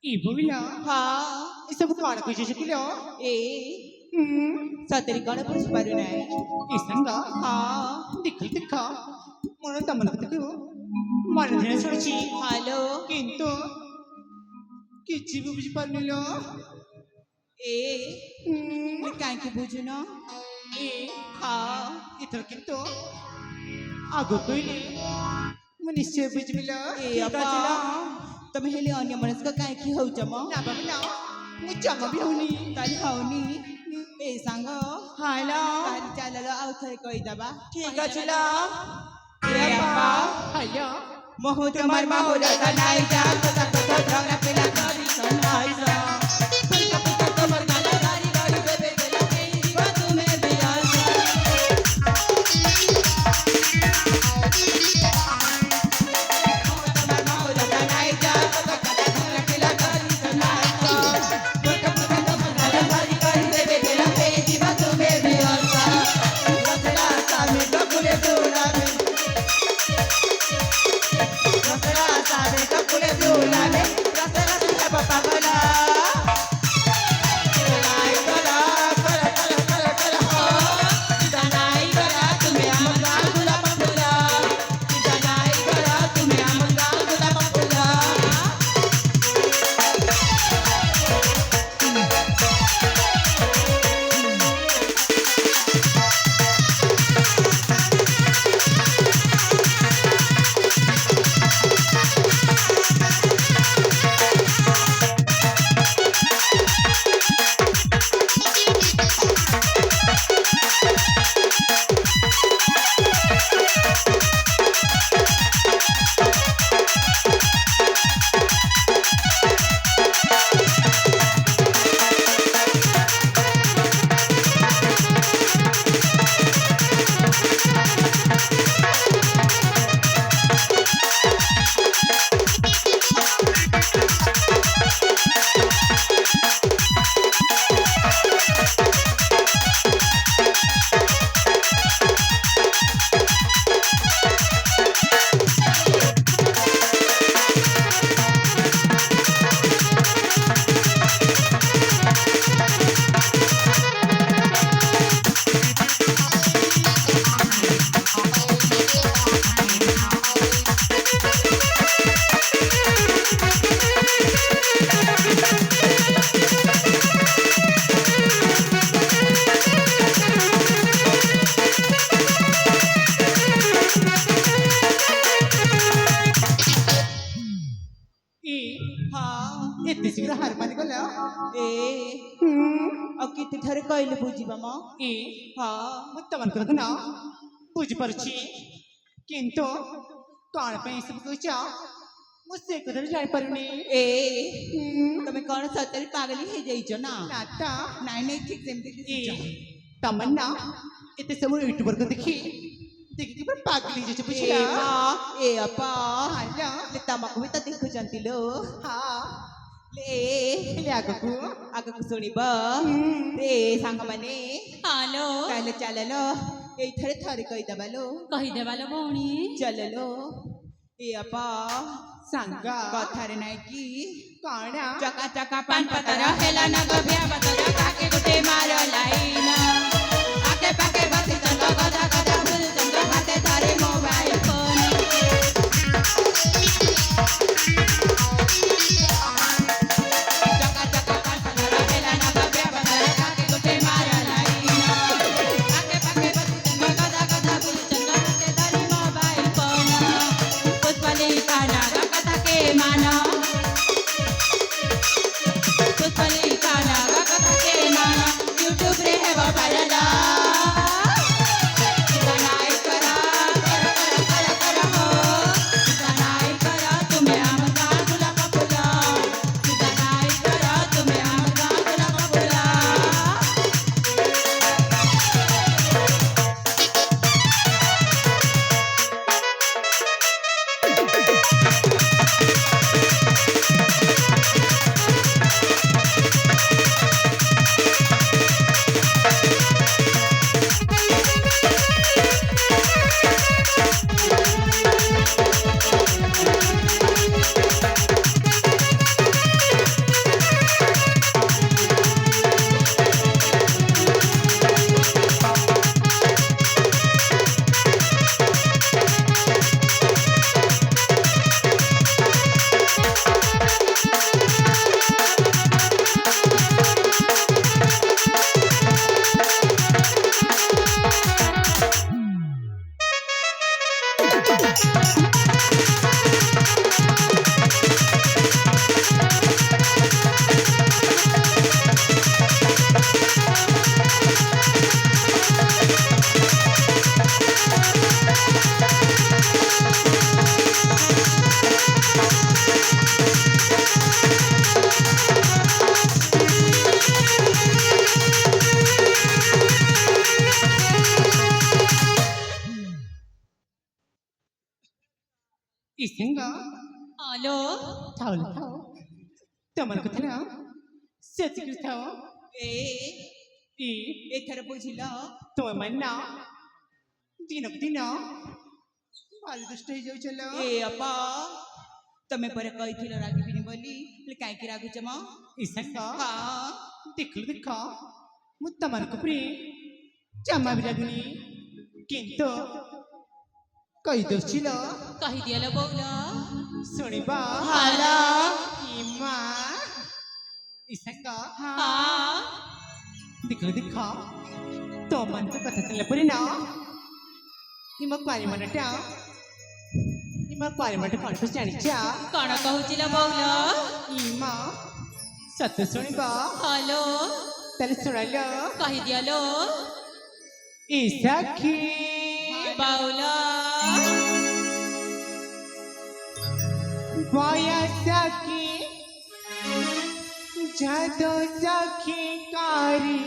Ibuya, हाँ isa mo kara ko siya kilo. ए Hmm, सतरी कौन पुरुष पारू नहीं isang ka. हाँ Dikal dikha. Muna taman ako ko. Mana na sorchi. Hello Kinto. Kichi bu buji parnilo. ए Hmm, काय की बुझू ना हाँ itar kinto. Ago ko ini. Manisya buji mila. ए अपा तमे हेले अन्य मनस का काय की हो जमा Naba mila. Mujama bihuni. ताली हाउनी ए सांग Hala. ताली चाललो आउ थई कई दबा ठीक আছে লা। ए अपा Haya. महु तुम्हार माहुरा सनाई जा कथा कथा ढंगना पिला करी सनाई जा फुलका फुलका कमर गाला गारी गारी देबे देला के बा तुम्हें दिया तुम्हार माहुरा सनाई जा कथा कथा ढंगना पिला करी सनाई जा फुलका फुलका कमर गाला गारी गारी देबे देला के बा तुम्हें दिया रसला सामे कपुले दूला में रसला सामे कपुले दूला में रसला सामे पागला ए किते ଥରେ କହିଲେ ବୁଝିବା ମ ଏ ହଁ ମୁଁ ତମର କଥା ନା ବୁଝିପାରୁଛି କିନ୍ତୁ କଣ ପାଇଁ ଏସବୁ କହୁଛ ମୁଁ ସେ କଥା ଜାଣିପାରୁନି। ଏ ତମେ କଣ ସତରେ ପାଗଳି ହେଇଯାଇଛ ନା ନା ତ ନାଇଁ ନାଇଁ ଠିକ ସେମିତି ଏ ଦିଶୁଛ। ତମର ନା ଏତେ ସବୁ ୟୁଟ୍ୟୁବରକୁ ଦେଖିକି ପୁରା ପାଗଳ ହେଇଯାଉଛି ବୁଝିଲା। ଏ ଅପା ହାଲୋ ले ତମକୁ ବି ତ ଦେଖୁଛନ୍ତି ଲୋ ହଁ ले ହେଲେ ଆଗକୁ ଆଗକୁ ଶୁଣିବ ରେ ସାଙ୍ଗମାନେ ହାଲୋ ତାହେଲେ ଚାଲଲୋ ଏଇଥରେ ଥରେ କହିଦବା ଲୋ କହିଦେବା ଲୋ ଭଉଣୀ ଚାଲଲୋ ଏ ଅପା ସାଙ୍ଗ କଥାରେ ନାଇଁ କି କଣ ଚକା ଚକା ପାନ ପତର ହେଲା ନା ଗଭ୍ୟା ପତର କାକେ ଗୋଟେ ମାର ଲାଇନ ଆକେ ପାକେ ବସି ଚନ୍ଦ ଗଦା ଗଦା ବୁଲ ଚନ୍ଦ ହାତେ ଧରେ ମୋବାଇଲ ଫୋନ ଚକା ଚକା ପାନ ପତର ହେଲା ନା ଗଭ୍ୟା ପତର କାକେ ଗୋଟେ ମାର ଲାଇନ ଆକେ ପାକେ ବସି ଚନ୍ଦ ଗଦା ଗଦା ବୁଲ ଚନ୍ଦ ହାତେ ଧରେ ମୋବାଇଲ ଫୋନ पुष्पली काना कथा के माना पुष्पली काना कथा के माना यूट्यूब रे है वो वायरला बनाई करा हो बनाई करा तुम्हें हम गांगुला कपुला बनाई करा तुम्हें हम गांगुला कपुला ଇ ସାଙ୍ଗ ହାଲୋ ଥାଉ ତମର କଥା ନା ସେତିକି ଥାଉ ए ଇ एथर बुझिल ତୁମେ ମାନେ ନା ଦିନକୁ ଦିନ ଭାରି ଦୁଷ୍ଟ ହେଇଯାଉଚଲ। ए अपा ତମେ ପରେ କହିଥିଲ ରାଗିବିନି ବୋଲି ହେଲେ କାହିଁକି ରାଗୁଛ ମ ଇ ସାଙ୍ଗ ହଁ ଦେଖିଲୁ ଦେଖ ମୁଁ ତମମାନଙ୍କୁ ପ୍ରି ଜମା ବି ଲାଗୁନି କିନ୍ତୁ କହିଦଉଛିଲ କହିଦିଅ ଲୋ ବଉଲ ଶୁଣିବା ହାଲୋ ଇମା ଇ ସାଙ୍ଗ ହଁ ଦେଖିଲୁ ଦେଖ ତମମାନଙ୍କ କଥା ଶୁଣିଲା ପରେ ନା ଇମା ପାରିମନଟା କଣ ତ ଜାଣିଛ କଣ କହୁଛି ଲୋ ବଉଲ ଇମା ସତ ଶୁଣିବା ହାଲୋ ତାହେଲେ ଶୁଣାଇଲ କହିଦିଅ ଲୋ ଇ ସାକ୍ଷୀ ବଉଲ বয়সকি যত সখী কারি